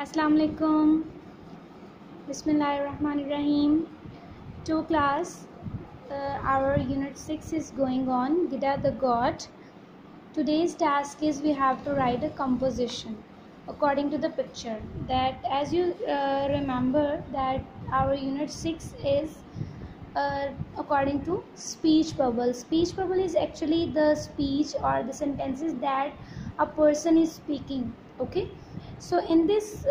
Assalamu alaikum. Bismillahirrahmanirrahim. To class, our unit 6 is going on. Gida the God. Today's task is we have to write a composition according to the picture. That as you remember that our unit 6 is according to speech bubble. Speech bubble is actually the speech or the sentences that a person is speaking. Okay, so in this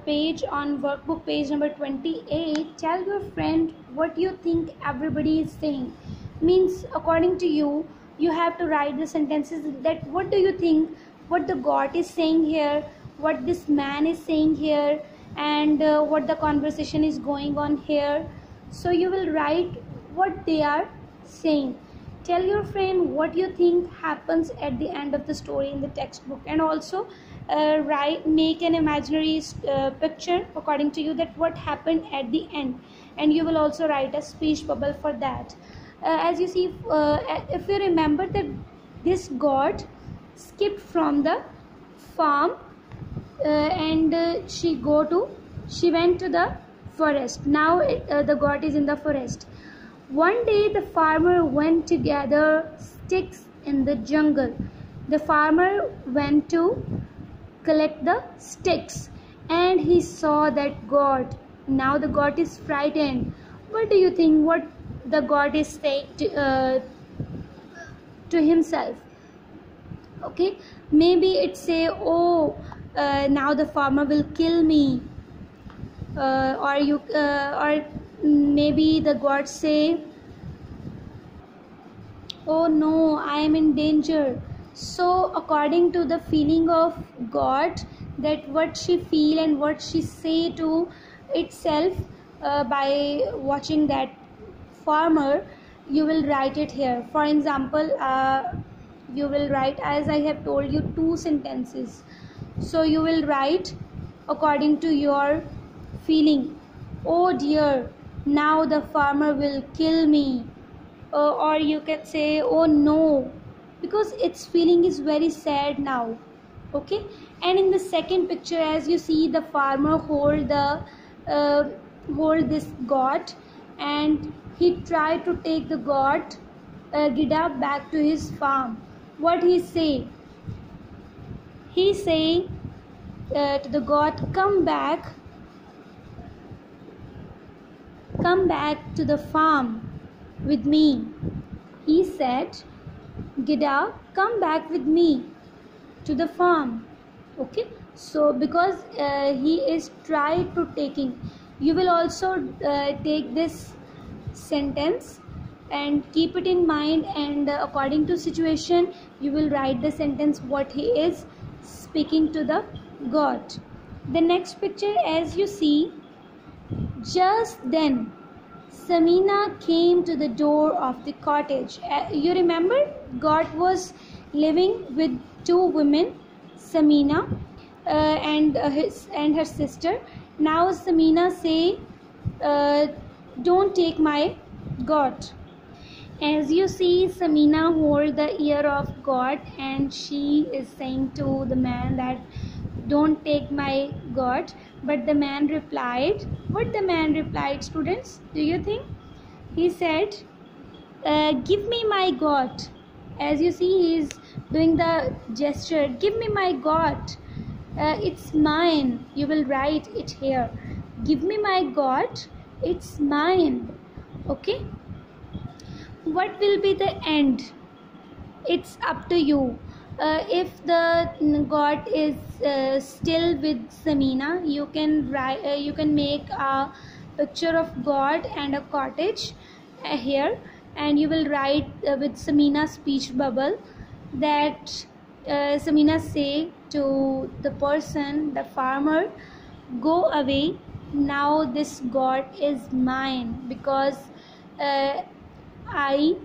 page on workbook page number 28, tell your friend what you think everybody is saying. Means according to you, you have to write the sentences that what do you think, what the God is saying here, what this man is saying here, and what the conversation is going on here. So you will write what they are saying. Tell your friend what you think happens at the end of the story in the textbook, and also make an imaginary picture according to you that what happened at the end, and you will also write a speech bubble for that. As you see, if you remember that this God skipped from the farm and she went to the forest. Now the God is in the forest. One day the farmer went to gather sticks in the jungle. The farmer went to collect the sticks and he saw that God. Now the God is frightened. What do you think what the God is saying to himself? Okay, maybe it say, oh, now the farmer will kill me, or maybe the God say, oh no, I am in danger. So according to the feeling of God, that what she feel and what she say to itself by watching that farmer, you will write it here. For example, you will write, as I have told you, 2 sentences. So you will write according to your feeling. Oh dear, now the farmer will kill me. Or you can say, oh no, because its feeling is very sad now. Okay, and in the second picture, as you see, the farmer hold this goat, and he tried to take the goat Gida back to his farm. What he say? He say to the goat, come back to the farm with me. He said, Gida, come back with me to the farm. Okay, so because he is tried to taking, you will also take this sentence and keep it in mind, and according to situation you will write the sentence what he is speaking to the God. The next picture, as you see, just then Samina came to the door of the cottage. You remember God was living with 2 women, Samina and her sister. Now Samina say, don't take my God. As you see, Samina hold the ear of God and she is saying to the man that don't take my God. But the man replied, what the man replied, students, do you think? He said, give me my God. As you see, he is doing the gesture, give me my God, it's mine. You will write it here, give me my God, it's mine. Okay, what will be the end? It's up to you. If the God is still with Samina, you can write, you can make a picture of God and a cottage here, and you will write with Samina speech bubble that Samina say to the person, the farmer, go away, now this God is mine, because I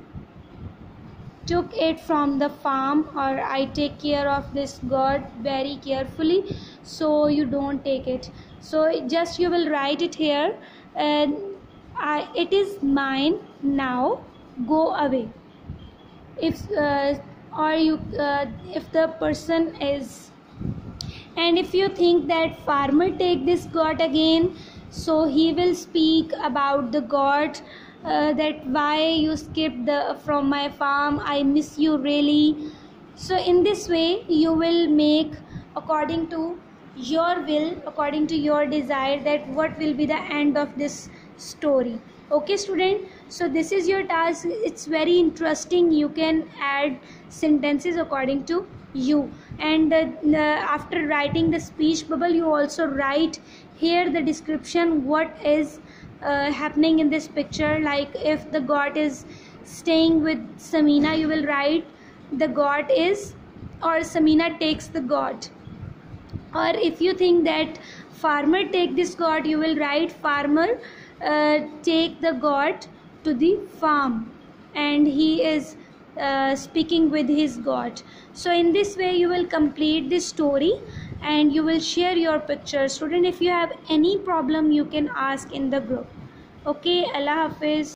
took it from the farm, or I take care of this God very carefully, so you don't take it. So just you will write it here, and it is mine, now go away. If if the person is And if you think that farmer take this goat again, so he will speak about the goat, that why you skipped from my farm, I miss you really. So in this way you will make according to your will, according to your desire, that what will be the end of this story. Okay student, so this is your task. It's very interesting. You can add sentences according to you, and after writing the speech bubble, you also write here the description what is happening in this picture. Like if the goat is staying with Samina, you will write the goat is, or Samina takes the goat. Or if you think that farmer take this goat, you will write farmer take the goat to the farm, and he is speaking with his goat. So in this way you will complete this story and you will share your picture. Student, if you have any problem you can ask in the group. Okay, Allah Hafiz.